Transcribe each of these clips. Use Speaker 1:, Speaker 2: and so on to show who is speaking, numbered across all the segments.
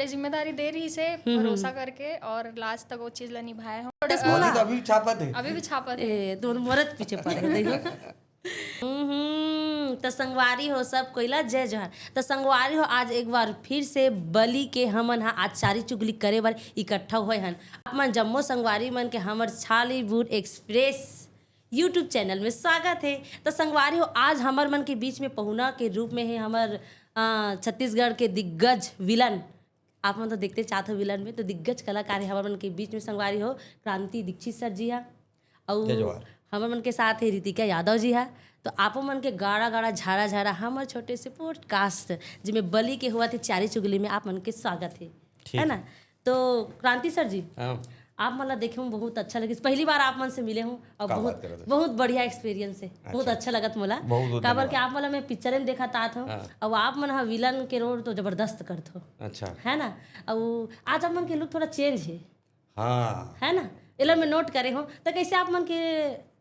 Speaker 1: जिम्मेदारी दे रही से भरोसा करके और लास्ट तक वो चीज ला निभाए हो।
Speaker 2: बाकी तो अभी भी छापा थे।
Speaker 1: अभी भी छापा थे।
Speaker 3: दोनों मरद पीछे पड़ गए देखो। तो संगवारी हो सब कोइला जय जोहार। तो संगवारी हो आज एक बार फिर से बलि के हमन हा आज चारी चुगली करे बर इकट्ठा हुए हन। आप मन जम्मो संगवारी मन के हमर छालीवुड एक्सप्रेस यूट्यूब चैनल में स्वागत है। तो संगवारी हो आज हमर मन के बीच में पहुना के रूप में है हमर छत्तीसगढ़ के दिग्गज विलन। आप मन तो देखते चाहते हो विलन में, तो दिग्गज कलाकार है हमारे मन के बीच में संगवारी हो क्रांति दीक्षित सर जी हा और हमारे मन के साथ है रितिका यादव जी हा। तो आप मन के गाड़ा गाड़ा झाड़ा झाड़ा हमारे छोटे से पॉडकास्ट जिसमें बलि के हुआ थे चारी चुगली में आप मन के स्वागत है ना। तो क्रांति सर जी आप मतलब देखे हूँ बहुत अच्छा लगे, पहली बार आप मन से मिले हूँ और बहुत बढ़िया एक्सपीरियंस है। बहुत अच्छा लगत मोला काबर के आप मतलब मैं पिक्चर में देखा तात हूँ और आप मन विलन के रोल तो जबरदस्त करत हो।
Speaker 2: अच्छा
Speaker 3: है ना। और आज आप मन के लुक थोड़ा चेंज है।
Speaker 2: हाँ
Speaker 3: है ना, इला में नोट करे हो। तो कैसे आप मन के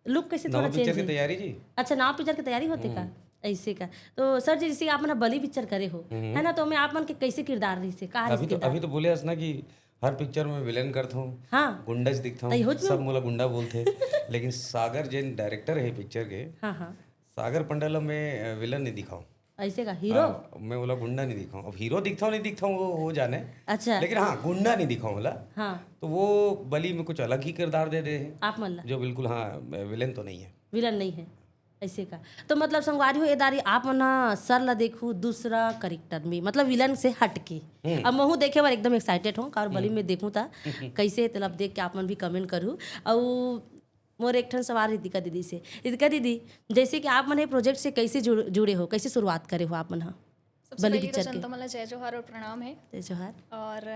Speaker 3: लुक कैसे थोड़ा चेंज है?
Speaker 2: तैयारी जी।
Speaker 3: अच्छा नाव पिक्चर की तैयारी होती का ऐसे का। तो सर जी जैसे आप मन बलि पिक्चर करे हो है ना, तो मैं आप मन के कैसे किरदार रही से का
Speaker 2: अभी तो बोले ना कि हर पिक्चर में विलेन करता हूँ।
Speaker 3: हाँ
Speaker 2: गुंडा से दिखता हूँ, सब मोला गुंडा बोलते लेकिन सागर जैन डायरेक्टर है पिक्चर के।
Speaker 3: हाँ हाँ
Speaker 2: सागर पंडाला में विलन नहीं दिखाऊं
Speaker 3: ऐसे का हीरो।
Speaker 2: मैं बोला गुंडा नहीं दिखाऊं। अब हीरो दिखता हूँ नहीं दिखता हूँ वो जाने।
Speaker 3: अच्छा
Speaker 2: लेकिन हाँ गुंडा नहीं दिखाऊं बोला।
Speaker 3: हाँ
Speaker 2: तो वो बलि में कुछ अलग ही किरदार दे हैं
Speaker 3: आप मन ला
Speaker 2: जो बिल्कुल हाँ विलेन तो नहीं है,
Speaker 3: विलन नहीं है ऐसे का। तो मतलब संगवारी हो एदारी आप मना सर ला देखू दूसरा करेक्टर में मतलब विलन से हट के। अब महू देखे बार एकदम एक्साइटेड हूँ कार बलि में देखूँ था कैसे है, तलब देख के आप मन भी कमेंट करूँ। और मोर एक ठन सवाल रितिका दीदी से। रितिका दीदी जैसे कि आप मन प्रोजेक्ट से कैसे जुड़े हो, कैसे शुरुआत करे हो आप मन?
Speaker 1: सबसे पहले तो जनता मला जय जोहार और प्रणाम है।
Speaker 3: जय जोहार।
Speaker 1: और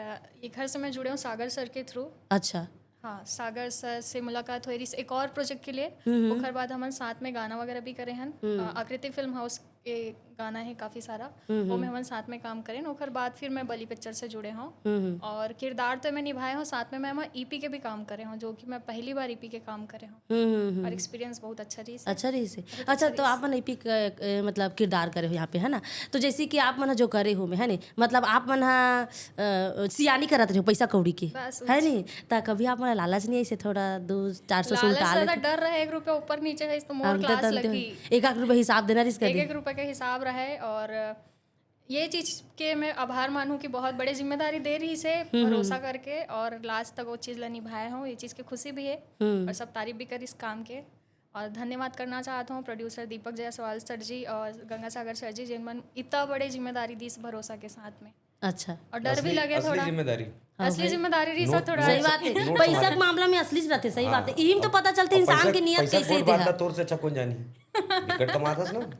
Speaker 1: ये घर से मैं जुड़े हूँ सागर सर के थ्रू।
Speaker 3: अच्छा
Speaker 1: हाँ सागर सर से मुलाकात हुई एक और प्रोजेक्ट के लिए। ओकर बाद हम साथ में गाना वगैरह भी करे हन। आकृति फिल्म हाउस के गाना है काफ़ी सारा, वो में हम साथ में काम करें। ओकर बाद फिर मैं बलि पिक्चर से जुड़े हूँ और किरदार तो मैं निभाए हूँ, साथ में मैं ईपी के भी काम करे हूँ जो कि मैं पहली बार ईपी के काम करे हूँ और एक्सपीरियंस बहुत अच्छा रही।
Speaker 3: अच्छा रही से। अच्छा तो आप मन ईपी मतलब किरदार करे हो यहाँ पे है ना। तो जैसे कि आप मन जो करे हो में है नी मतलब आप मन सियानी करत रहे हो पैसा कौड़ी के है नी, तो कभी आप मन लालच नहीं ऐसे थोड़ा 200-400 से उल्टा ले
Speaker 1: डर रहे 1 रुपया ऊपर नीचे है तो मोर क्लास लगी
Speaker 3: 1 रुपये हिसाब देना रिस्क
Speaker 1: 1 रुपये का हिसाब रहे। और ये चीज के मैं आभार मानूं कि बहुत बड़ी जिम्मेदारी दे रही से भरोसा करके और लास्ट तक वो चीज ला निभाए हूँ। ये चीज की खुशी भी है और सब तारीफ भी कर इस काम के। और धन्यवाद करना चाहता हूँ प्रोड्यूसर दीपक जायसवाल सर जी और गंगा सागर सर जी जिन मन इतना बड़े जिम्मेदारी दी इस भरोसा के साथ में।
Speaker 3: अच्छा
Speaker 1: और डर भी लगे थोड़ा असली जिम्मेदारी रही सब थोड़ा।
Speaker 3: सही बात है, पैसा के मामला में असली रहते। सही बात है, यही तो पता चलता इंसान की नियत कैसे है।
Speaker 2: तोर से अच्छा कौन जानी विकट कमाता ना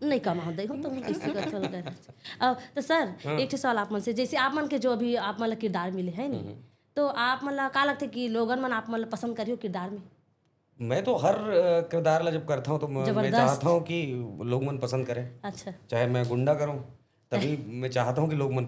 Speaker 3: नहीं कमा दे हो तो किसी का चल गया। तो सर एक सवाल आप मन से, जैसे आप मन के जो अभी आप मन किरदार मिले है नहीं, तो आप मन का लगता है कि लोगन मन आप मन पसंद करियो किरदार में?
Speaker 2: मैं तो हर किरदार ला जब करता हूँ तो मैं चाहता हूँ कि लोग मन पसंद करें।
Speaker 3: अच्छा
Speaker 2: चाहे मैं गुंडा करूँ तभी मैं चाहता हूँ कि लोग मन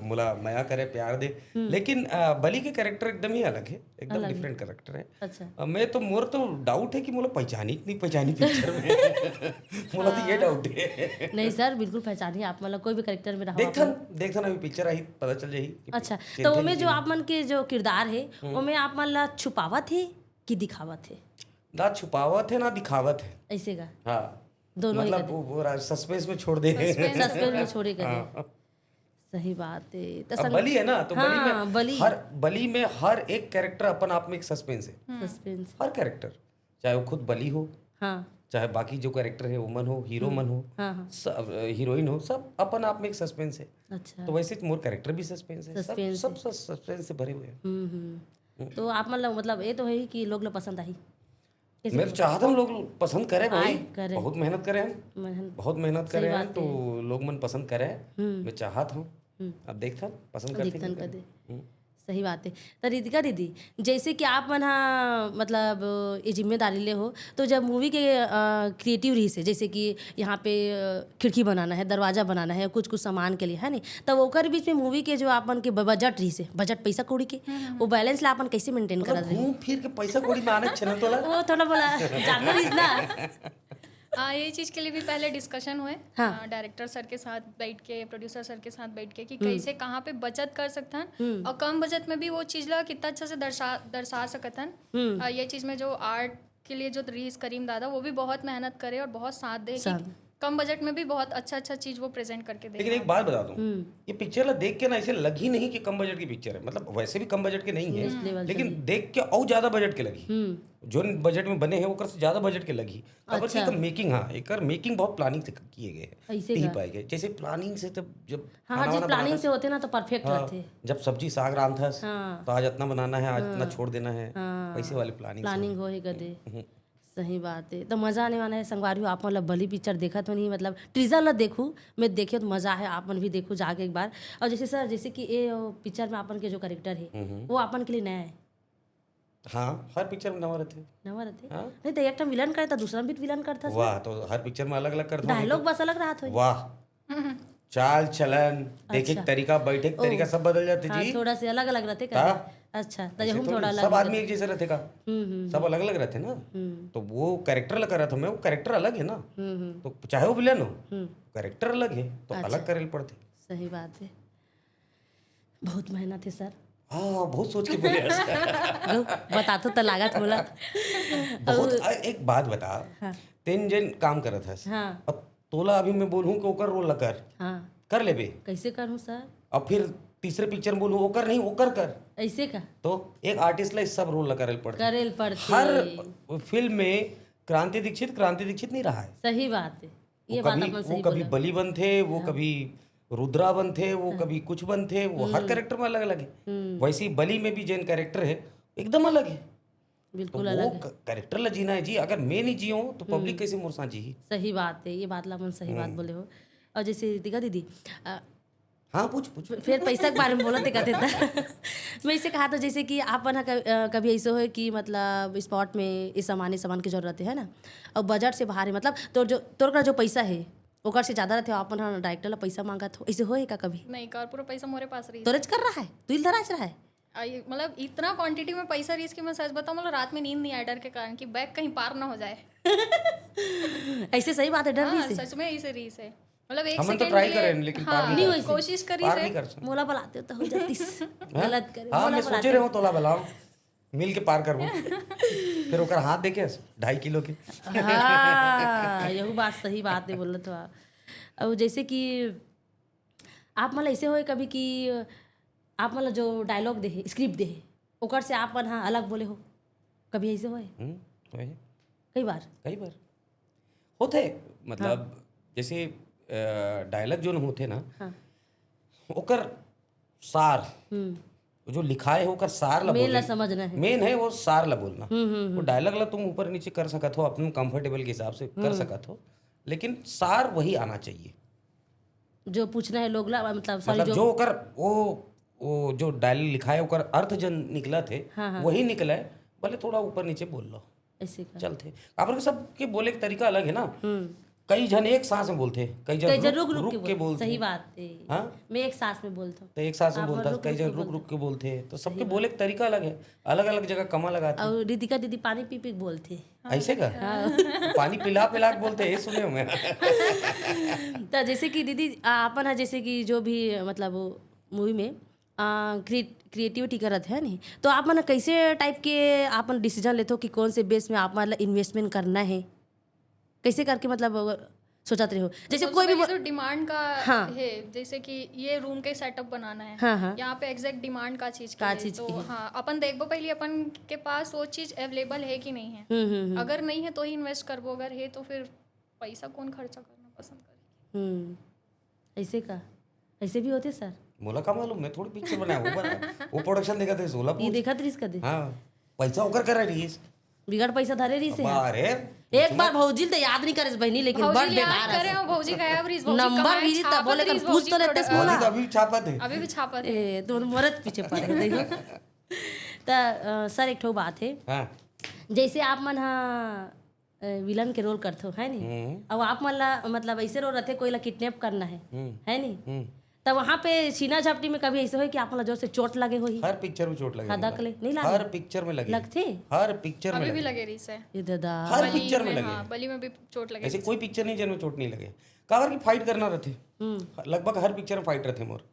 Speaker 2: मुला माया करे प्यार दे। लेकिन बलि के कैरेक्टर एकदम ही अलग है, एकदम डिफरेंट कैरेक्टर है।
Speaker 3: अच्छा
Speaker 2: मैं तो मोर तो डाउट है कि मोला पहचानी नहीं पहचानी पिक्चर में मोला तो ये डाउट है।
Speaker 3: नहीं सर बिल्कुल पहचानिए आप मतलब कोई भी कैरेक्टर में रहो।
Speaker 2: देखथन अभी पिक्चर आई पता चल जाही।
Speaker 3: अच्छा तो उनमें जो आप मन के जो किरदार है उनमें आप मन ला छुपावत है कि दिखावत है?
Speaker 2: ना छुपावत है ना दिखावत है
Speaker 3: ऐसे का।
Speaker 2: हाँ
Speaker 3: दोनों
Speaker 2: मतलब वो सस्पेंस में छोड़ दे
Speaker 3: सस्पेंस में छोड़े कर। सही बात है।
Speaker 2: तो बलि है ना तो
Speaker 3: हाँ,
Speaker 2: बलि में हर एक कैरेक्टर अपन आप में एक सस्पेंस है।
Speaker 3: सस्पेंस
Speaker 2: हर कैरेक्टर चाहे वो खुद बलि हो
Speaker 3: हाँ
Speaker 2: चाहे बाकी जो कैरेक्टर है वुमन हो हीरो मन हो हीरोइन हो, सब अपन आप में एक सस्पेंस है।
Speaker 3: अच्छा
Speaker 2: तो वैसे मोर कैरेक्टर भी सस्पेंस है, सब सस्पेंस से भरे हुए हैं।
Speaker 3: तो आप मतलब ये तो है ही कि लोग पसंद आई।
Speaker 2: मैं तो चाहता हूँ लोग पसंद करें भाई,
Speaker 3: करें।
Speaker 2: बहुत मेहनत करें हम, बहुत मेहनत करें हम तो लोग मन पसंद करें। मैं चाहता हूँ अब देखता पसंद करते।
Speaker 3: सही बात है। तो रितिका दीदी जैसे कि आप मन मतलब ये जिम्मेदारी ले हो, तो जब मूवी के क्रिएटिव रही से जैसे कि यहाँ पे खिड़की बनाना है, दरवाजा बनाना है, कुछ कुछ सामान के लिए है नहीं, तब ओकर बीच में मूवी के जो आप मन के बजट रही से बजट पैसा कौड़ी के वो बैलेंस ला अपन कैसे मेंटेन करत रहे?
Speaker 2: घूम फिर के पैसा कौड़ी में आने छन तोला
Speaker 3: वो थोड़ा बोला जानना रही ना
Speaker 1: हाँ, ये चीज़ के लिए भी पहले डिस्कशन हुए
Speaker 3: हाँ।
Speaker 1: डायरेक्टर सर के साथ बैठ के, प्रोड्यूसर सर के साथ बैठ के कि कैसे कहाँ पे बचत कर सकते हैं और कम बजट में भी वो चीज़ ला कितना अच्छा से दर्शा सकते हैं। ये चीज़ में जो आर्ट के लिए जो रीस करीम दादा वो भी बहुत मेहनत करे और बहुत साथ दे कि कम बजट में भी बहुत अच्छा चीज़ वो प्रेजेंट करके दे।
Speaker 2: लेकिन एक बात बता दूं, ये पिक्चर ला देख के ना ऐसे लगी नहीं कि कम बजट की पिक्चर है, मतलब वैसे भी कम बजट के नहीं है, लेकिन देख के और ज्यादा बजट के लगी। जो बजट में बने हैं वो कर से ज्यादा बजट के लगी। अब अच्छा। मेकिंग, हाँ, एक मेकिंग बहुत प्लानिंग से किए गए हैं, नहीं पाए गए। जैसे प्लानिंग से जब
Speaker 3: हाँ, जब प्लानिंग से होते ना तो परफेक्ट रहते।
Speaker 2: जब सब्जी साग राम था तो आज इतना बनाना है, आज इतना छोड़ देना है, वैसे वाली प्लानिंग
Speaker 3: हो ही गदे। सही बात है। तो मज़ा आने वाला है संगवारी हो। आप मतलब बली पिक्चर देखा तो नहीं, मतलब टीजर ला देखूँ मैं, देखे तो मज़ा है, आपन भी देखूँ जाके एक बार। और जैसे सर, जैसे कि ये पिक्चर में आपन के जो कैरेक्टर है वो आपन के लिए नया है।
Speaker 2: हाँ, हर पिक्चर में नवा रहते।
Speaker 3: हाँ? नहीं तो एक टाइम विलन करता, दूसरा भी विलन करता।
Speaker 2: वाह, तो हर पिक्चर में अलग अलग करता,
Speaker 3: डायलॉग बस अलग रहा था।
Speaker 2: वाह, चाल चलन, देखे तरीका, बैठे तरीका सब बदल जाते जी।
Speaker 3: थोड़ा से अलग अलग रहते का। अच्छा, तो
Speaker 2: ऐसे
Speaker 3: हम
Speaker 2: थोड़ी
Speaker 3: थोड़ा अलग।
Speaker 2: सब आदमी एक जैसे रहते का, सब अलग अलग रहते ना। तो वो कैरेक्टर लगा रहा था मैं, वो कैरेक्टर अलग है ना, तो चाहे वो विलन हो, कैरेक्टर अलग है तो अलग करे पड़ते।
Speaker 3: सही बात है। बहुत मेहनत है सर।
Speaker 2: हाँ, बहुत सोच के बोले ऐसा।
Speaker 3: बता तो लागत बोला
Speaker 2: बहुत। एक बात बता, तेन जन काम करत हस, अब तोला अभी मैं बोलूं कि ओकर रोल कर, कर लेबे,
Speaker 3: कैसे करूं सर?
Speaker 2: अब फिर तीसरे पिक्चर में बोलूं ओकर नहीं, ओकर कर,
Speaker 3: ऐसे का?
Speaker 2: तो एक आर्टिस्ट ला सब रोल करेल पड़ते।
Speaker 3: हर
Speaker 2: फिल्म में क्रांति दीक्षित नहीं रहा है।
Speaker 3: सही बात है, ये बात अपन सही
Speaker 2: वो कभी बली बन थे, वो कभी रुद्रा बन थे, वो कभी कुछ बन थे, वो हर कैरेक्टर में अलग अलग है। वैसे ही बली में भी जैन कैरेक्टर है एकदम अलग है,
Speaker 3: बिल्कुल
Speaker 2: तो
Speaker 3: अलग
Speaker 2: वो कैरेक्टर ला जीना है जी। अगर मैं नहीं जियो तो पब्लिक कैसे मोर साथ जी।
Speaker 3: सही बात है, ये बात ला अपन सही बात बोले हो। और जैसे रितिका दीदी,
Speaker 2: हाँ, पूछ
Speaker 3: फिर पैसा के बारे में बोलते कहते था। मैं इसे कहा था जैसे कि आप ना कभी ऐसे हो कि मतलब स्पॉट में इस सामान की जरूरत है ना, और बजट से बाहर है, मतलब तोर का जो पैसा है ओकर से ज्यादा रहते हो, अपन डायरेक्टर ला पैसा मांगा तो ऐसे होए का कभी?
Speaker 1: नहीं, कार पूरा पैसा मोरे पास रही
Speaker 3: तोरेज कर रहा है, तू ही धराज रहा है।
Speaker 1: मतलब इतना क्वांटिटी में पैसा रीस की मैं सच बताऊं, मतलब रात में नींद नहीं आया डर के कारण कि बैग कहीं पार ना हो जाए।
Speaker 3: ऐसे सही बात है, डर
Speaker 1: हाँ,
Speaker 3: से
Speaker 1: सच में ऐसे रीस है, मतलब एक
Speaker 2: हम तो
Speaker 1: सेकंड
Speaker 2: ट्राई
Speaker 1: के लिए
Speaker 2: करें लेकिन पार
Speaker 1: नहीं
Speaker 2: नहीं
Speaker 1: कोशिश करी
Speaker 2: पार
Speaker 1: से
Speaker 2: नहीं कर सकते।
Speaker 3: मोला बुलाते तो हो जाती गलत करे।
Speaker 2: हाँ, मैं सोचे रहे हूँ तोला बुलाऊं, मिल के पार करबो, फिर ओकर हाथ देखे 2.5 किलो के।
Speaker 3: हाँ, यही बात सही बात है बोल तो। अब जैसे कि आप मतलब ऐसे होए कभी कि आप मतलब जो डायलॉग दे स्क्रिप्ट दे ओकर से आप हाँ अलग बोले हो, कभी ऐसे होए? कई बार
Speaker 2: होते, मतलब जैसे डायलॉग जो होते ना, ओकर सार जो लिखा है ओकर सार ला
Speaker 3: मेन ला
Speaker 2: बोले,
Speaker 3: समझना है,
Speaker 2: मेन है वो सार ला बोलना। वो डायलॉग ला तुम ऊपर नीचे कर सकत हो, अपने कंफर्टेबल के हिसाब से कर सकत हो, लेकिन सार वही आना चाहिए
Speaker 3: जो पूछना है लोग ला, मतलब
Speaker 2: जो ओकर वो जो डायलॉग लिखा है ओकर अर्थ जन निकला थे वही निकला है, भले थोड़ा ऊपर नीचे बोल लो
Speaker 3: ऐसे का
Speaker 2: चलते। आप सबके बोले का तरीका अलग है ना, कई जन एक सांस में बोलते, कई जन रुक के बोलते।
Speaker 3: सही बात है,
Speaker 2: हाँ,
Speaker 3: मैं एक सांस में बोलता हूँ
Speaker 2: तो एक सांस में बोलता, कई जन रुक के बोलते हैं, तो सबके बोले का तरीका अलग है, अलग अलग जगह कमा लगाते।
Speaker 3: और रितिका दीदी पानी पी पी बोलते
Speaker 2: ऐसे का पानी पिला पिला के बोलते हैं, सुने मैं।
Speaker 3: तो जैसे कि दीदी अपन है जैसे कि जो भी मतलब मूवी में क्रिएटिविटी करत है नहीं, तो आप मन कैसे टाइप के आप डिसीजन लेते हो कि कौन से बेस में आप मतलब इन्वेस्टमेंट करना है, कैसे करके मतलब सोचते रहे हो? जैसे कोई भी
Speaker 1: तो डिमांड का है, जैसे कि ये रूम के सेटअप बनाना है, यहाँ पे एग्जैक्ट डिमांड का चीज तो हाँ अपन देखबो पहले अपन के पास वो चीज अवेलेबल है कि नहीं है। अगर नहीं है तो ही इन्वेस्ट करबो, अगर है तो फिर पैसा कौन खर्चा करना पसंद करे।
Speaker 3: ऐसे का ऐसे भी होते सर?
Speaker 2: मोला का मालूम, मैं थोड़ी पिक्चर बनाया वो प्रोडक्शन देखा थे, सोला
Speaker 3: ये देखा तरीस का दे।
Speaker 2: हाँ, पैसा ओकर कर रही है,
Speaker 3: बिगड़ पैसा धरे रही से।
Speaker 2: अरे
Speaker 3: एक बार भौजी तो याद नहीं करे बहनी, लेकिन बड़ बेकार
Speaker 1: करे हो भौजी गायब रीस, भौजी
Speaker 3: नंबर भी तब बोले कर पूछ तो लेते
Speaker 2: भौजी तो अभी छापा थे,
Speaker 1: अभी भी छापा थे।
Speaker 3: ए तो मरद पीछे पड़ गए देखो। तो सर एक ठो बात है, जैसे आप मन विलन के रोल करते हो है नहीं, अब आप मन ला मतलब ऐसे रोल रहते कोई ला किडनैप करना है नहीं, तो वहाँ पे छीना झपटी में कभी ऐसे हो कि आपन जोर से चोट लगे हो ही
Speaker 2: हर पिक्चर में चोट लगे
Speaker 3: हदक ले नहीं लगे
Speaker 2: हर पिक्चर में लगे
Speaker 3: लगते
Speaker 2: हर पिक्चर में
Speaker 1: अभी भी
Speaker 2: लगे
Speaker 1: लगे रही से
Speaker 3: ये दादा
Speaker 2: हर पिक्चर में लगे
Speaker 1: हाँ बली में भी चोट लगे
Speaker 2: ऐसे कोई पिक्चर नहीं जिनमें चोट नहीं लगे कावर की फाइट करना रहते लगभग हर पिक्चर में फाइट रहते मोर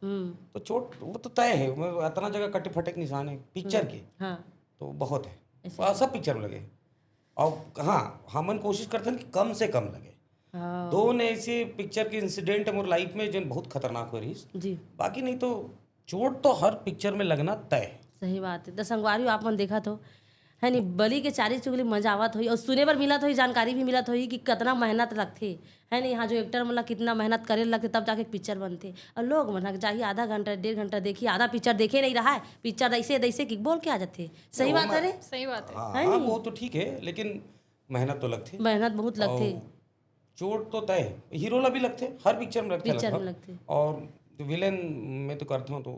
Speaker 2: तो चोट वो तो तय है इतना जगह कटे फटे निशान है पिक्चर के
Speaker 3: हाँ
Speaker 2: तो बहुत है सब पिक्चर में लगे और हाँ हमन कोशिश करते हैं कि कम से कम लगे
Speaker 3: हाँ
Speaker 2: दो ने ऐसे पिक्चर के इंसिडेंट है मोर लाइफ में जो बहुत खतरनाक हो रही
Speaker 3: जी
Speaker 2: बाकी नहीं तो चोट तो हर पिक्चर में लगना तय है
Speaker 3: सही बात है तो संगवारी आपन देखा तो है नहीं बली के चारी चुगली मजा आवत हुई और सुने पर मिलत हुई जानकारी भी मिलत हुई कि कितना मेहनत लगथे है नहीं यहाँ जो एक्टर मतलब कितना मेहनत करे लगते तब जाके पिक्चर बनते और लोग मन चाहिए आधा घंटा 1.5 घंटा देखिए आधा पिक्चर देखे नहीं रहा है पिक्चर ऐसे दैसे कि बोल के आ जाते सही बात है रे
Speaker 1: सही बात है
Speaker 2: हाँ वो तो ठीक है लेकिन मेहनत तो लगती
Speaker 3: मेहनत बहुत लगते
Speaker 2: चोट तो तय है हीरो ला भी लगते हर पिक्चर में लगते
Speaker 3: पिक्चर में
Speaker 2: लगभग।
Speaker 3: लगते
Speaker 2: और विलेन में तो करता हूँ तो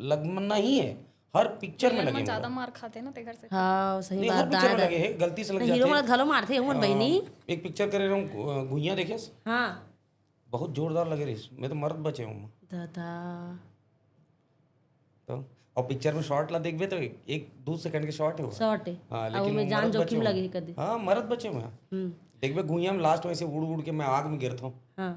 Speaker 2: लगना ही है हर पिक्चर में लगे
Speaker 1: ज्यादा मार खाते ना तेगर से
Speaker 3: हाँ सही
Speaker 2: नहीं
Speaker 3: बात
Speaker 2: हर पिक्चर में लगे है गलती से लग
Speaker 3: हीरो
Speaker 2: जाते
Speaker 3: मतलब घलो मारते हैं बहनी
Speaker 2: एक पिक्चर करे रहा हूँ गुइया देखे
Speaker 3: हाँ
Speaker 2: बहुत जोरदार लगे रही मैं तो मर्द बचे हूँ
Speaker 3: दादा
Speaker 2: तो और पिक्चर में शॉर्ट ला देखबे तो 1-2 सेकंड के शॉर्ट है वो
Speaker 3: शॉर्ट है
Speaker 2: हाँ
Speaker 3: और
Speaker 2: लेकिन
Speaker 3: में
Speaker 2: वो
Speaker 3: जान
Speaker 2: मर्द बचे
Speaker 3: जोखिम
Speaker 2: हुए
Speaker 3: लगे
Speaker 2: हैं।
Speaker 3: है कदे
Speaker 2: हाँ मर्द बचे हुए हैं देखबे गुइया में लास्ट में ऐसे उड़ उड़ के मैं आग में गिरता हूँ
Speaker 3: हाँ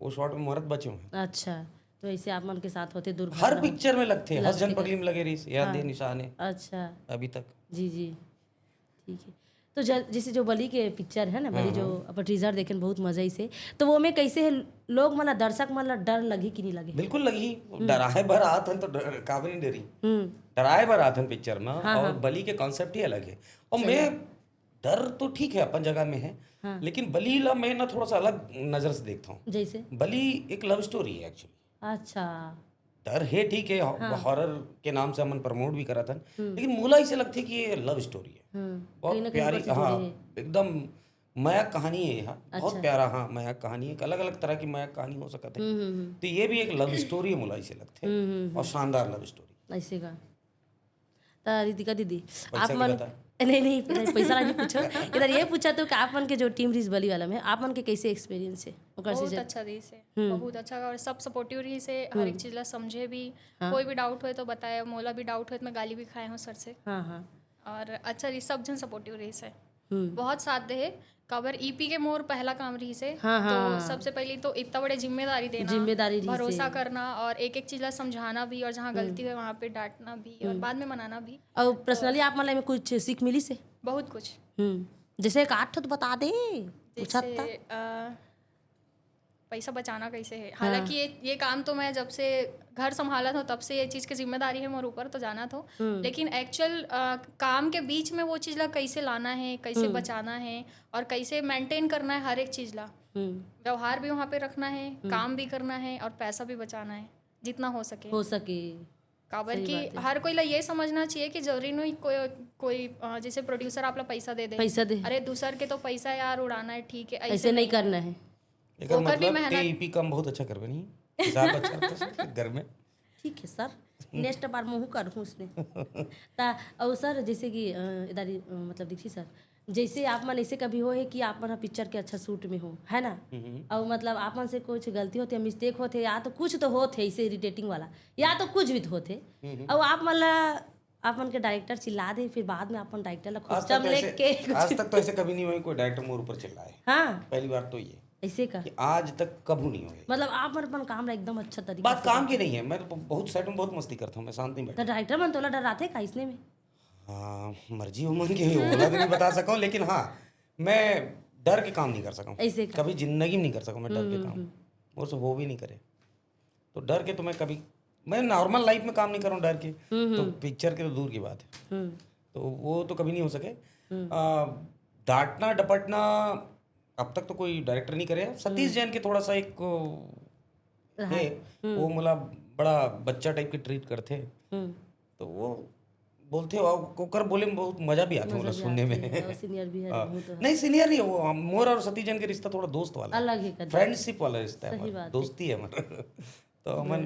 Speaker 2: वो शॉर्ट में मर्द बचे हुए हैं
Speaker 3: अच्छा तो ऐसे आप मन के साथ होते दूर
Speaker 2: हर पिक्चर में लगते हैं हसजन पगली में लगे रही याद दे निशान है
Speaker 3: अच्छा
Speaker 2: अभी तक
Speaker 3: जी जी ठीक है तो जैसे जो बली के पिक्चर है ना बली जो अपन टीजर देखे बहुत मजा ही से तो वो में कैसे है लोग मतलब दर्शक मतलब डर लगी कि नहीं लगे
Speaker 2: बिल्कुल लगी डराए भर आत हन तो काबे नहीं डरी डराए भर आत हन पिक्चर में और बलि के कॉन्सेप्ट ही अलग है और मैं डर तो ठीक है अपन जगह में है लेकिन बलि ला मैं ना थोड़ा सा अलग नजर से देखता हूँ
Speaker 3: जैसे
Speaker 2: बलि एक लव स्टोरी है एक्चुअली
Speaker 3: अच्छा
Speaker 2: डर है ठीक है हॉरर के नाम से हमन प्रमोट भी करा था लेकिन मूला इसे लगती है कि ये लव स्टोरी है बहुत प्यारी हाँ एकदम मयक कहानी है यहाँ बहुत प्यारा हाँ मयक कहानी है अलग अलग तरह की मयक कहानी हो सकती है तो ये भी एक लव स्टोरी है मूला इसे लगते है और शानदार लव स्टोरी
Speaker 3: ऐसे का तो रितिका दीदी आप
Speaker 2: की
Speaker 3: मन
Speaker 2: बता।
Speaker 3: नहीं पैसा नहीं पूछो इधर ये पूछा तो कि आप मन के जो टीम रिस बली वाला में आप मन के कैसे एक्सपीरियंस है ओकर
Speaker 1: बहुत
Speaker 3: से
Speaker 1: अच्छा रही से बहुत अच्छा और सब सपोर्टिव रही से हर एक चीज ला समझे भी कोई भी डाउट हुए तो बताया मोला भी डाउट हुए तो मैं गाली भी खाए हूँ सर से
Speaker 3: हाँ हाँ
Speaker 1: और अच्छा रही सब जन सपोर्टिव रही से बहुत साथ दे कवर ईपी के मोर पहला काम रही से तो सबसे पहले तो इतना बड़े जिम्मेदारी देना भरोसा करना और एक एक चीज ला समझाना भी और जहाँ गलती हुए वहाँ पे डांटना भी और बाद में मनाना भी
Speaker 3: और पर्सनली आप मतलब में कुछ सीख मिली से
Speaker 1: बहुत कुछ
Speaker 3: जैसे एक आठ तो बता दे पूछा था
Speaker 1: जैसे पैसा बचाना कैसे है हालांकि ये काम तो मैं जब से घर संभाला था तब से ये चीज़ की जिम्मेदारी है मेरे ऊपर तो जाना था लेकिन एक्चुअल काम के बीच में वो चीज़ ला कैसे लाना है कैसे बचाना है और कैसे मेंटेन करना है हर एक चीज़ ला व्यवहार भी वहाँ पे रखना है काम भी करना है और पैसा भी बचाना है जितना हो सके काबर की हर कोई ला ये समझना चाहिए कि जरूरी नहीं कोई जैसे प्रोड्यूसर आप ला पैसा दे अरे दूसर के तो पैसा यार उड़ाना है ठीक है
Speaker 3: ऐसे नहीं करना है
Speaker 2: एकर मतलब के ईपी कम बहुत अच्छा करबे नहीं हिसाब अच्छा करते घर में
Speaker 3: ठीक है सर नेक्स्ट बार मुँह कर हूँ उसने ता और सर जैसे कि इधर मतलब देखिए सर जैसे आप मन ऐसे कभी हो है कि आप मन पिक्चर के अच्छा शूट में हो है ना और मतलब आप मन से कुछ गलती होती है मिस्टेक होते या तो कुछ तो होते ऐसे इरिटेटिंग वाला या तो कुछ भी होते और आप मतलब आप मन के डायरेक्टर चिल्ला दे फिर बाद में अपन डायरेक्टर ला खुद लेके
Speaker 2: आज तक तो ऐसे कभी नहीं हुआ कोई डायरेक्टर मोर ऊपर चिल्लाए
Speaker 3: हाँ
Speaker 2: पहली बार तो ये
Speaker 3: ऐसे का
Speaker 2: कि आज तक कभी नहीं हुआ
Speaker 3: मतलब आप अपन काम एकदम अच्छा तरीके
Speaker 2: बात काम की नहीं है मैं तो बहुत साइड में बहुत मस्ती करता हूँ मैं शांत नहीं बैठा
Speaker 3: तो डायरेक्टर मन तोला डराते का इसने में
Speaker 2: हाँ मर्जी हो मन की बोला तो नहीं बता सकूँ लेकिन हाँ मैं डर के काम नहीं कर सकूँ
Speaker 3: ऐसे
Speaker 2: कभी जिंदगी में नहीं कर सकूँ मैं डर के काम वो सब हो भी नहीं करे तो डर के तो मैं कभी मैं नॉर्मल लाइफ में काम नहीं करूँ डर के तो पिक्चर के तो दूर की बात है तो वो तो कभी नहीं हो सके डांटना डपटना अब तक तो कोई डायरेक्टर नहीं करे सतीश जैन के थोड़ा सा एक है वो मतलब बड़ा बच्चा टाइप के ट्रीट करते तो वो बोलते हो कोकर बोले में बहुत मजा भी आता है सुनने में
Speaker 3: सीनियर भी है
Speaker 2: नहीं सीनियर नहीं वो मोर और सतीश जैन के रिश्ता थोड़ा दोस्त वाला
Speaker 3: अलग है
Speaker 2: फ्रेंडशिप वाला रिश्ता है दोस्ती है मतलब तो अमन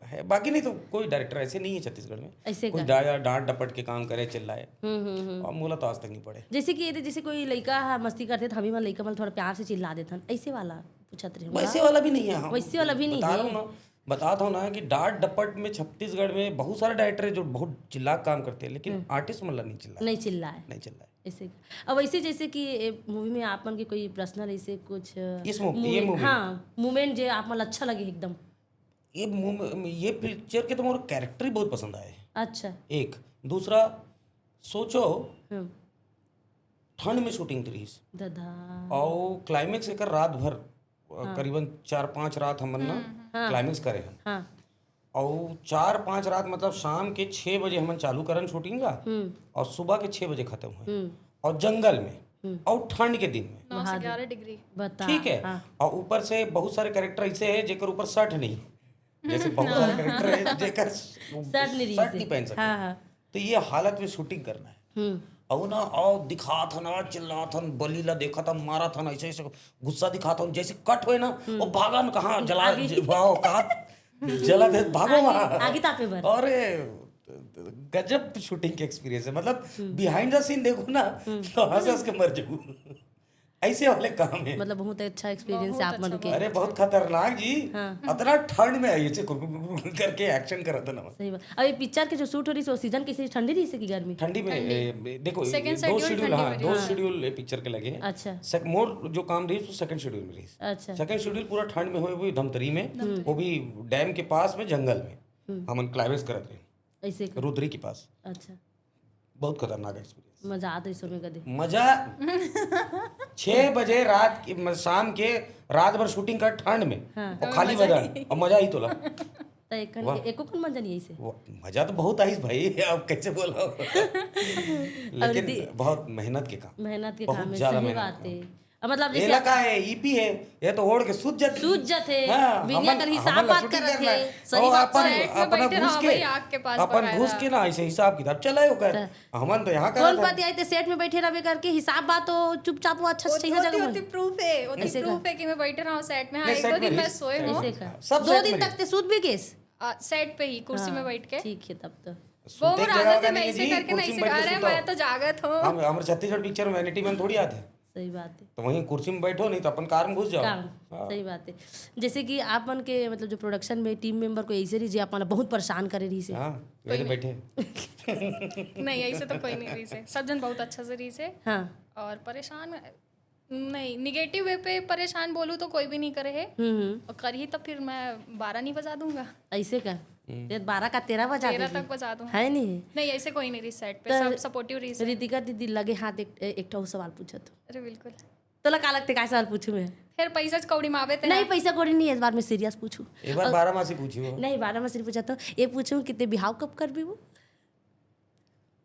Speaker 2: है बाकी नहीं तो कोई डायरेक्टर ऐसे नहीं है छत्तीसगढ़ में
Speaker 3: ऐसे
Speaker 2: कोई डांट डपट के काम करे चिल्लाए और मोला तो आज तक नहीं पड़े
Speaker 3: जैसे कि जैसे कोई लड़का मस्ती करते तो हम लड़का मतलब थोड़ा प्यार से चिल्ला देते ऐसे वाला पूछत रहे
Speaker 2: वैसे वाला भी नहीं है
Speaker 3: वैसे वाला भी नहीं
Speaker 2: बता रहा हूँ ना बता था ना कि डांट डपट में छत्तीसगढ़ में बहुत सारे डायरेक्टर है जो बहुत चिल्ला काम करते हैं, लेकिन आर्टिस्ट मतलब नहीं चिल्ला
Speaker 3: नहीं चिल्ला है
Speaker 2: नहीं चिल्ला
Speaker 3: ऐसे। अब ऐसे जैसे कि मूवी में आप मन के कोई पर्सनल ऐसे कुछ
Speaker 2: इस मूवी ये मूवी
Speaker 3: हाँ मूवमेंट जो आप मन अच्छा लगे एकदम।
Speaker 2: ये पिक्चर के तो मेरे कैरेक्टर ही बहुत पसंद आए।
Speaker 3: अच्छा।
Speaker 2: एक दूसरा सोचो
Speaker 3: हम्म।
Speaker 2: ठंड में शूटिंग करी
Speaker 3: दादा।
Speaker 2: और क्लाइमेक्स एक रात भर करीबन 4-5 रात हमन ना क्लाइमेक्स करे हैं
Speaker 3: हाँ।
Speaker 2: और 4-5 रात मतलब शाम के 6 बजे हमन चालू करन शूटिंग का और सुबह के 6 बजे खत्म हुए और जंगल में और ठंड के दिन में
Speaker 1: 9 से 11 डिग्री।
Speaker 3: बता।
Speaker 2: ठीक है। और ऊपर से बहुत सारे कैरेक्टर ऐसे है जेकर ऊपर शर्ट नहीं, जैसे बहुत सारे कैरेक्टर है जेकर शर्ट नहीं पहन सकते।
Speaker 3: हाँ हाँ।
Speaker 2: तो ये हालत में शूटिंग करना है और ना और दिखा था ना चिल्ला था बली ला देखा था मारा था ना ऐसे ऐसे गुस्सा दिखा था जैसे कट हुए ना और भागा न कहाँ जला भागो कहाँ जला दे भागो वहाँ
Speaker 3: आगे तापे बर।
Speaker 2: अरे गजब शूटिंग के एक्सपीरियंस है, मतलब बिहाइंड द सीन देखो ना तो हंस हंस के मर जाओ, ऐसे वाले काम है।
Speaker 3: मतलब बहुत अच्छा एक्सपीरियंस है आप मन के।
Speaker 2: अरे बहुत खतरनाक जी। इतना ठंड में आई ऐसे करके एक्शन कर रहा था ना।
Speaker 3: सही बात। अब ये पिक्चर के जो शूट हो रही है सीजन कैसी ठंडी रही की गर्मी?
Speaker 2: ठंडी में देखो दो शेड्यूल हाँ 2 शेड्यूल पिक्चर के लगे हैं।
Speaker 3: अच्छा।
Speaker 2: मोर जो काम रही तो सेकंड शेड्यूल में रही।
Speaker 3: अच्छा।
Speaker 2: सेकंड शेड्यूल पूरा ठंड में हुए हुए धमतरी में, वो भी डैम के पास में जंगल में हम क्लाइमेक्स करत रहे
Speaker 3: ऐसे का।
Speaker 2: रुद्री के पास।
Speaker 3: अच्छा।
Speaker 2: बहुत खतरनाक एक्सपीरियंस।
Speaker 3: मजा आता है इसमें कदे।
Speaker 2: मजा 6 बजे रात की शाम के रात भर शूटिंग कर ठंड में और खाली बदन और मजा ही तोला।
Speaker 3: तो एको कौन मजा नहीं ऐसे।
Speaker 2: मजा तो बहुत आई भाई, अब कैसे बोलो लेकिन बहुत मेहनत के काम।
Speaker 3: मेहनत के
Speaker 2: बहुत
Speaker 3: काम में
Speaker 2: ज्यादा
Speaker 3: सही
Speaker 2: मेहनत
Speaker 3: बात है। अब मतलब
Speaker 2: ये
Speaker 3: जैसे
Speaker 2: लगा है ईपी है ये तो ओढ़ के सूझ जाते
Speaker 3: है बिनिया कर हिसाब बात कर रहे थे। सही बात है।
Speaker 2: अपना घुस के अपन घुस के ना ऐसे हिसाब किताब चलाए कर हमन तो यहाँ कर
Speaker 3: कौन पति आए थे सेट में बैठे रहे करके हिसाब बात तो चुपचाप वो अच्छा से सही जगह में।
Speaker 1: प्रूफ है कि मैं बैठे रहा हूं सेट में। हाँ, एक दो दिन मैं सोए हूं।
Speaker 3: ऐसे का 2 दिन तक ते सूद भी केस
Speaker 1: सेट पे ही कुर्सी में बैठ के।
Speaker 3: ठीक है तब तो
Speaker 1: वो आदत है, मैं ऐसे करके नहीं सिखा रहे, मैं तो जागत हूँ।
Speaker 2: हमारे छत्तीसगढ़ पिक्चर में वैनिटी मैन थोड़ी आते।
Speaker 3: सही बात है।
Speaker 2: तो वहीं कुर्सी में बैठो नहीं तो अपन कार में घुस जाओ।
Speaker 3: सही बात है। जैसे कि आप मन के मतलब जो प्रोडक्शन में टीम मेंबर को ऐसे रही अपन बहुत परेशान करे रही से।
Speaker 2: हाँ वैसे बैठे
Speaker 1: नहीं ऐसे तो कोई नहीं रही से, सब जन बहुत अच्छा से रही से।
Speaker 3: हाँ।
Speaker 1: और परेशान नहीं, निगेटिव वे पे परेशान बोलूँ तो कोई भी नहीं करे है और कर ही तो फिर मैं 12 नहीं बजा दूंगा।
Speaker 3: ऐसे का 12 का 13 बजा
Speaker 1: 13 तक बजा दूंगा।
Speaker 3: है नहीं
Speaker 1: नहीं ऐसे कोई नहीं रही सेट पे, सब सपोर्टिव रही से।
Speaker 3: रितिका दीदी लगे हाथ एक सवाल पूछा तो।
Speaker 1: अरे बिल्कुल।
Speaker 3: तो का लगते का सवाल पूछू मैं?
Speaker 1: फिर पैसा कौड़ी मावे थे।
Speaker 3: नहीं पैसा कौड़ी नहीं, इस बार मैं सीरियस पूछू।
Speaker 2: एक बार 12 मासी पूछियो।
Speaker 3: नहीं 12 मासी पूछा तो ये पूछूं कितने बिहाव कब कर भी वो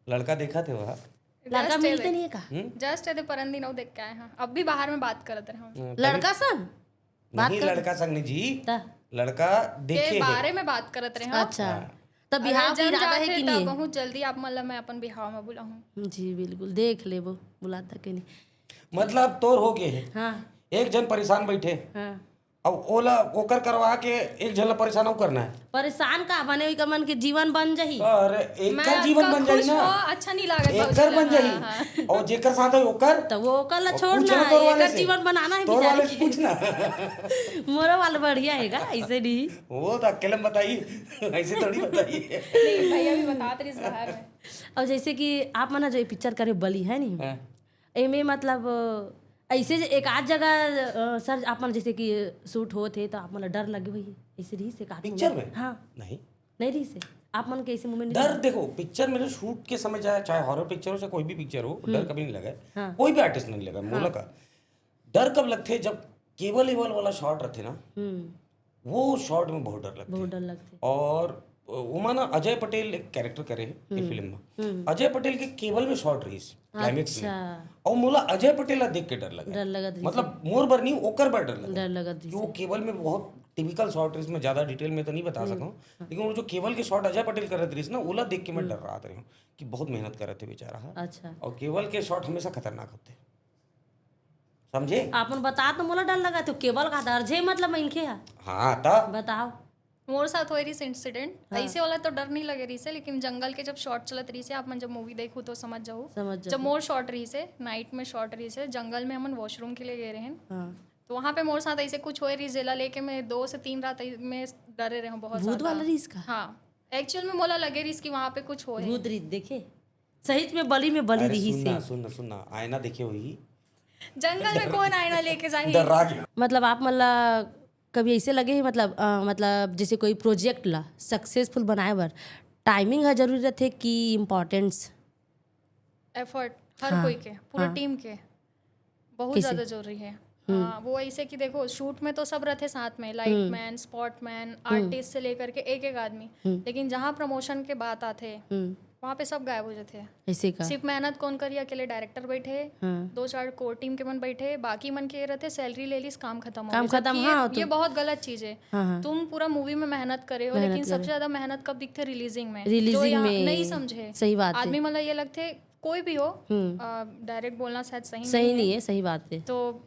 Speaker 2: लड़का देखा थे वहाँ
Speaker 3: लड़का मिलते नहीं है का?
Speaker 1: जस्ट एदे परन दिन देख के आए हैं, अब भी बाहर में बात करते रहे हम।
Speaker 3: लड़का संग
Speaker 2: नहीं लड़का संग नहीं जी, लड़का देखे
Speaker 1: के बारे में बात करते रहे।
Speaker 3: अच्छा तब बिहाव की इरादा है कि नहीं?
Speaker 1: बहुत जल्दी आप मतलब मैं अपन बिहाव में बुलाऊं।
Speaker 3: जी बिल्कुल देख ले वो बुलाता कि नहीं।
Speaker 2: मतलब तोर हो गए है।
Speaker 3: हाँ।
Speaker 2: एक जन परेशान बैठे
Speaker 3: हाँ।
Speaker 2: अब ओला ओकर करवा के एक जन ला परेशान हो करना है।
Speaker 3: परेशान का बने हुई कमन के जीवन बन जाही।
Speaker 2: अरे एकर जीवन बन जाई ना,
Speaker 1: अच्छा नहीं लागत
Speaker 2: एकर बन जाई और जेकर साथ है ओकर
Speaker 3: तो वो ओकर ला छोड़ना एकर जीवन बनाना है
Speaker 2: तोर वाले
Speaker 3: बेचारी
Speaker 2: से पूछना
Speaker 3: मोरा वाला बढ़िया हैगा ऐसे नहीं।
Speaker 2: वो तो अकेले में बताइए ऐसे थोड़ी बताइए।
Speaker 1: नहीं भैया भी बताते रही बाहर में।
Speaker 3: अब जैसे कि आप मना जो पिक्चर करे बली है नहीं एमे मतलब ऐसे एक आध जगह सर आप मन जैसे कि शूट हो थे तो आप मन डर लगे हुई ऐसे रही से
Speaker 2: पिक्चर में?
Speaker 3: हाँ
Speaker 2: नहीं
Speaker 3: रही से आप मन के ऐसे मोमेंट
Speaker 2: डर देखो पिक्चर में शूट के समय चाहे हॉरर पिक्चर हो चाहे कोई भी पिक्चर हो डर कभी नहीं लगा। कोई भी आर्टिस्ट नहीं लगा मोला का डर कब लगते जब केबल एबल वाला शॉट रहते ना वो शॉट में बहुत डर लगते। और वो माना अजय पटेल एक कैरेक्टर करे ये फिल्म में अजय पटेल के केबल में शॉट रही क्लाइमेक्स में और मोला अजय पटेल देख के डर लगा मतलब मोर बर नहीं ओकर बर डर लगा वो केबल में बहुत टिपिकल शॉट रही मैं ज्यादा डिटेल में तो नहीं बता सकूं लेकिन वो जो केबल के शॉट अजय पटेल कर रहे थे ना ओला देख के मैं डर रहा था कि बहुत मेहनत कर रहे थे बेचारा।
Speaker 3: अच्छा।
Speaker 2: और केबल के शॉट हमेशा खतरनाक होते समझे
Speaker 3: आपन बता तो मोला डर लगा तो केबल का डर जे मतलब इनके
Speaker 2: हाँ था
Speaker 3: बताओ
Speaker 1: मोर साथ हो रही इंसिडेंट ऐसे वाला तो डर नहीं लगे रही से लेकिन जंगल के जब शॉट चलत रही से आप मन जब मूवी देखू तो समझ जाओ जब मोर शॉट रही से नाइट में शॉट रही से जंगल में हमन वॉशरूम के लिए गए रहे हैं तो वहाँ पे मोर साथ ऐसे कुछ हुए रही जिला लेके मैं 2 से 3 रात में डरे रहे हूँ बहुत
Speaker 3: भूत
Speaker 1: ज़्यादा।
Speaker 3: वाला रीस का
Speaker 1: हाँ एक्चुअल में मोला लगे रही कि वहाँ पे कुछ हो
Speaker 3: भूत रीत देखे सही में बली में बली
Speaker 2: अरे
Speaker 3: रही से
Speaker 2: सुनना आईना देखे हुई
Speaker 1: जंगल में कौन आईना लेके जाए।
Speaker 2: डरा गया।
Speaker 3: मतलब आप मतलब कभी ऐसे लगे हैं मतलब जैसे कोई प्रोजेक्ट ला सक्सेसफुल बनाए बर टाइमिंग है जरूरी रहते कि इम्पोर्टेंस
Speaker 1: एफर्ट हर कोई के पूरा टीम के बहुत ज़्यादा जरूरी है। हाँ वो ऐसे कि देखो शूट में तो सब रहते साथ में, light man, spot man, artist से लेकर के एक एक आदमी, लेकिन जहाँ प्रमोशन के बात आते वहाँ पे सब गायब हो जाते हैं।
Speaker 3: ऐसे का
Speaker 1: सिर्फ मेहनत कौन करी, अकेले डायरेक्टर बैठे, 2-4 कोर टीम के मन बैठे, बाकी मन के रहते सैलरी ले ली, काम खत्म हो
Speaker 3: काम
Speaker 1: गया।
Speaker 3: खत्म,
Speaker 1: जबकि
Speaker 3: हाँ,
Speaker 1: ये बहुत गलत चीज है। तुम पूरा मूवी में मेहनत करे हो, लेकिन सबसे ज्यादा मेहनत कब दिखते रिलीजिंग में, जो
Speaker 3: रिलीजिंग
Speaker 1: यहाँ
Speaker 3: में
Speaker 1: नहीं समझे
Speaker 3: सही बात है
Speaker 1: आदमी। मतलब ये लगते कोई भी हो, डायरेक्ट बोलना शायद सही
Speaker 3: नहीं है सही बात है।
Speaker 1: तो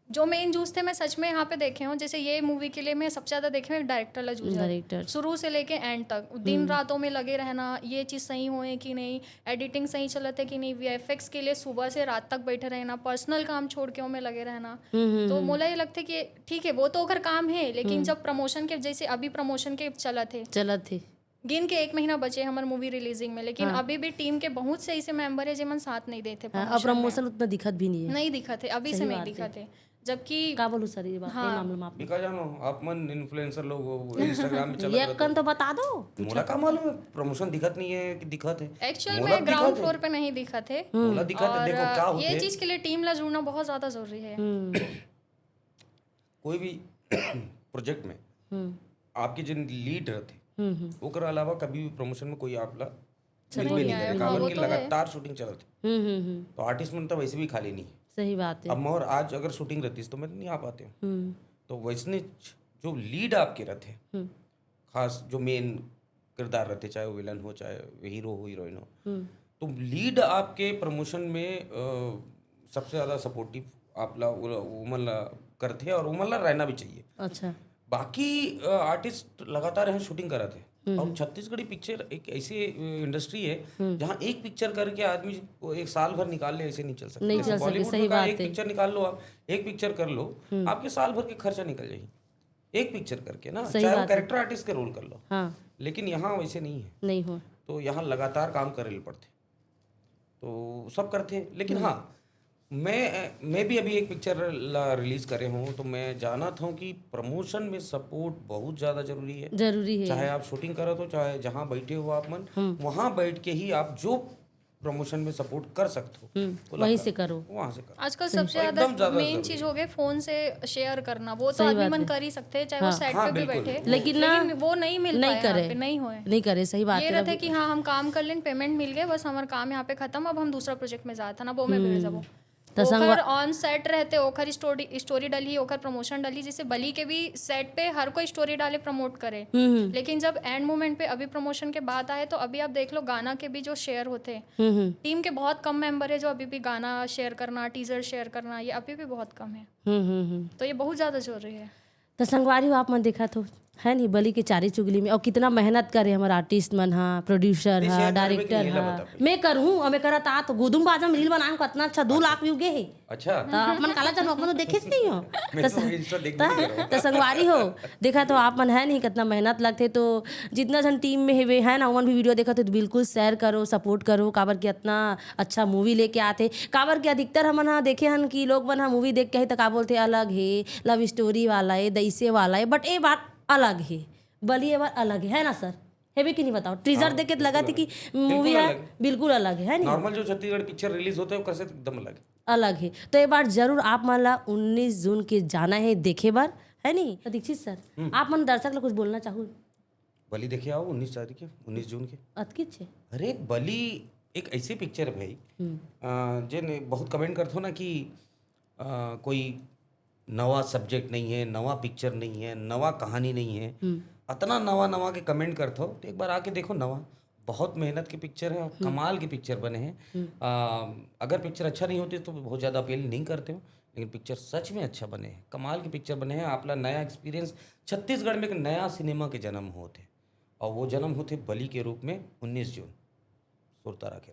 Speaker 1: जो मेन जूझ थे मैं सच में यहाँ पे देखे हूँ। जैसे ये मूवी के लिए मैं सबसे ज्यादा देखे हूँ डायरेक्टर ला जूझा,
Speaker 3: डायरेक्टर
Speaker 1: शुरू से लेके एंड तक दिन रातों में लगे रहना, ये चीज़ सही होए कि नहीं, एडिटिंग सही चलते कि नहीं, वीएफएक्स के लिए सुबह से रात तक बैठे रहना, पर्सनल काम छोड़ के में लगे रहना। तो मोला ये लगता है कि ठीक है वो तो अगर काम है, लेकिन जब प्रमोशन के जैसे अभी प्रमोशन के
Speaker 3: चलत थे
Speaker 1: गिन के 1 महीना बचे हमारे मूवी रिलीजिंग में, लेकिन अभी भी टीम के बहुत से ऐसे मेंबर है जिमन साथ नहीं देते,
Speaker 3: और प्रमोशन उतना दिखत भी नहीं है,
Speaker 1: नहीं दिखते अभी से नहीं दिखते। जबकि
Speaker 3: का बोलूं सर ये बात ये मामले में आप
Speaker 2: बिका जानो आप मन इन्फ्लुएंसर लोग हो, इंस्टाग्राम में चल
Speaker 3: ये कन तो बता दो
Speaker 2: मोला का मालूम है प्रमोशन दिखत नहीं है कि दिखत है।
Speaker 1: एक्चुअल में ग्राउंड फ्लोर पे नहीं दिखते
Speaker 2: मोला दिखत है। देखो क्या होते
Speaker 1: ये चीज के लिए टीम ला जुड़ना बहुत ज्यादा जरूरी है।
Speaker 2: कोई भी प्रोजेक्ट में आपके जिन लीड रहते ओकर अलावा कभी भी प्रमोशन में कोई आपला मिलबे नहीं करे, कारण कि लगातार शूटिंग चलत है। तो आर्टिस्ट मन तो वैसे भी खाली नहीं है।
Speaker 3: सही बात है।
Speaker 2: अब और आज अगर शूटिंग रहती तो मैं नहीं आ पाते। तो वैसने जो लीड आपके रहते खास जो मेन किरदार रहते, चाहे वो विलन हो चाहे हीरो हो हीरोइन हो, तो लीड आपके प्रमोशन में सबसे ज़्यादा सपोर्टिव आपला उमल करते और उमल रहना भी चाहिए।
Speaker 3: अच्छा
Speaker 2: बाकी आर्टिस्ट लगातार यहाँ शूटिंग कर रहे थे। और छत्तीसगढ़ी पिक्चर एक ऐसी इंडस्ट्री है जहाँ एक पिक्चर करके आदमी एक साल भर निकाल ले, ऐसे नहीं चल सकता।
Speaker 3: नहीं चल सकते,
Speaker 2: बॉलीवुड
Speaker 3: सही
Speaker 2: में
Speaker 3: बात
Speaker 2: एक पिक्चर निकाल लो, आप एक पिक्चर कर लो, आपके साल भर के खर्चा निकल जाएगी एक पिक्चर करके ना, चाहे वो कैरेक्टर आर्टिस्ट के रोल कर लो।
Speaker 3: हाँ
Speaker 2: लेकिन यहाँ वैसे नहीं है,
Speaker 3: नहीं हो
Speaker 2: तो यहाँ लगातार काम करे पड़ते, तो सब करते। लेकिन हाँ मैं भी अभी एक पिक्चर रिलीज करे हूँ, तो मैं जाना था कि प्रमोशन में सपोर्ट बहुत ज़्यादा जरूरी है। चाहे आप शूटिंग करो तो चाहे जहाँ बैठे हो आप मन, वहाँ बैठ के ही आप जो प्रमोशन में सपोर्ट कर सकते हो तो
Speaker 3: वहीं से करो,
Speaker 2: वहाँ से करो।
Speaker 1: आजकल सबसे ज्यादा मेन चीज हो गई फोन से शेयर करना, वो तो आदमी मन कर ही सकते हैं, चाहे वो सेट पे भी बैठे,
Speaker 3: लेकिन
Speaker 1: वो नहीं मिल
Speaker 3: नहीं
Speaker 1: पाया,
Speaker 3: करे नहीं करे। सही बात
Speaker 1: ये
Speaker 3: है।
Speaker 1: रहता कि हाँ हम काम कर लें, पेमेंट मिल गए, बस हमारा काम यहाँ पे खत्म, अब हम दूसरा प्रोजेक्ट में जाता ना वो में भेज जाबो। ओखर ऑन सेट रहते, ओखर स्टोरी डली, ओखर प्रमोशन डली, जैसे बली के भी सेट पे हर कोई स्टोरी डाले प्रमोट करे। लेकिन जब एंड मोमेंट पे अभी प्रमोशन के बाद आए, तो अभी आप देख लो गाना के भी जो शेयर होते, टीम के बहुत कम मेंबर है जो अभी भी गाना शेयर करना, टीजर शेयर करना, ये अभी भी बहुत कम है। तो ये बहुत ज्यादा जरूरी है।
Speaker 3: तो संगवारी हो आप मन देखा तो है नहीं बली के चारी चुगली में, और कितना मेहनत करे हमारा आर्टिस्ट मन हा, प्रोड्यूसर हा, डायरेक्टर हा। मैं करूँ और मैं करत आ तो गुदुम बाजा में रील बनाए कितना अच्छा 2 लाख व्यू गे है।
Speaker 2: अच्छा
Speaker 3: तो आप मन काला चलो अपन तो देखे नहीं हो तो संगवारी हो देखा तो आप मन है नहीं कितना मेहनत लगते। तो जितना जन टीम में है ना उमन भी वीडियो देखा तो बिल्कुल शेयर करो, सपोर्ट करो, काबर के इतना अच्छा मूवी लेके आते। काबर के अधिकतर हमन हा देखे हन कि लोग मन हा मूवी देख के ही तो का बोलते अलग है, लव स्टोरी वाला है, दैसे वाला है, बट ये बात अलग है, बली ये बात अलग है ना सर, है भी कि नहीं बताओ। टीजर देख के लगा थी कि मूवी है बिल्कुल अलग है नहीं।
Speaker 2: नॉर्मल जो छत्तीसगढ़ पिक्चर रिलीज होते हैं वो कैसे एकदम अलग
Speaker 3: है। तो ये बार जरूर आप मन ला 19 जून के जाना है देखे बार, है नहीं। तो दीक्षित सर आप मन दर्शक लोग कुछ बोलना चाहो?
Speaker 2: बली देखे आओ 19 तारीख के 19 जून के।
Speaker 3: अतकिच है
Speaker 2: अरे बली एक ऐसी पिक्चर है भाई जिन बहुत कमेंट करते हो ना कि कोई नवा सब्जेक्ट नहीं है, नवा पिक्चर नहीं है, नवा कहानी नहीं है, इतना नवा के कमेंट करते हो, तो एक बार आके देखो। नवा बहुत मेहनत की पिक्चर है, कमाल की पिक्चर बने हैं। अगर पिक्चर अच्छा नहीं होती तो बहुत ज़्यादा अपील नहीं करते हो, लेकिन पिक्चर सच में अच्छा बने हैं, कमाल की पिक्चर बने हैं। आपला नया एक्सपीरियंस, छत्तीसगढ़ में एक नया सिनेमा के जन्म होते, और वो जन्म होते बली के रूप में 19 जून सुरता रखे।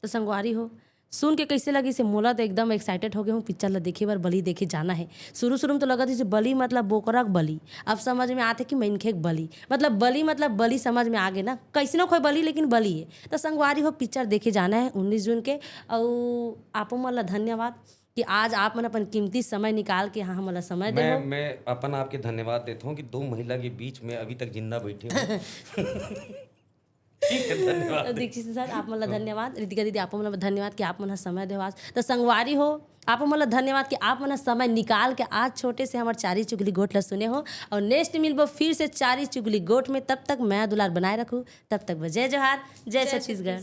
Speaker 3: तो संगवारी हो सुन के कैसे लगी से मोला तो एकदम एक्साइटेड हो गए हूँ पिक्चर ला देखे बार बलि देखे जाना है। शुरू में तो लगा थी बलि मतलब बोकरा के बलि, अब समझ में आते कि मैनखे के बलि मतलब बलि समझ में आ गए ना, कैसनो कोई बलि लेकिन बलि है। तो संगवारी हो पिक्चर देखे जाना है 19 जून के। और आपो मन ला धन्यवाद कि आज आप मन अपन कीमती समय निकाल के यहाँ हमला समय दे हो।
Speaker 2: मैं अपन आपके धन्यवाद देता हूँ कि 2 महिला के बीच में अभी तक जिंदा बैठे हो। ठीक है, धन्यवाद।
Speaker 3: दीक्षित सर आप मन ला धन्यवाद, रितिका दीदी आप मन ला धन्यवाद कि आप मन समय दे आज। तो संगवारी हो आप मन ला धन्यवाद कि आप मन समय निकाल के आज छोटे से हमारे चारी चुगली गोट ला सुने हो। और नेक्स्ट मिलबो फिर से चारी चुगली गोट में, तब तक मैं दुलार बनाए रखूँ, तब तक जय जोहार, जय छत्तीसगढ़।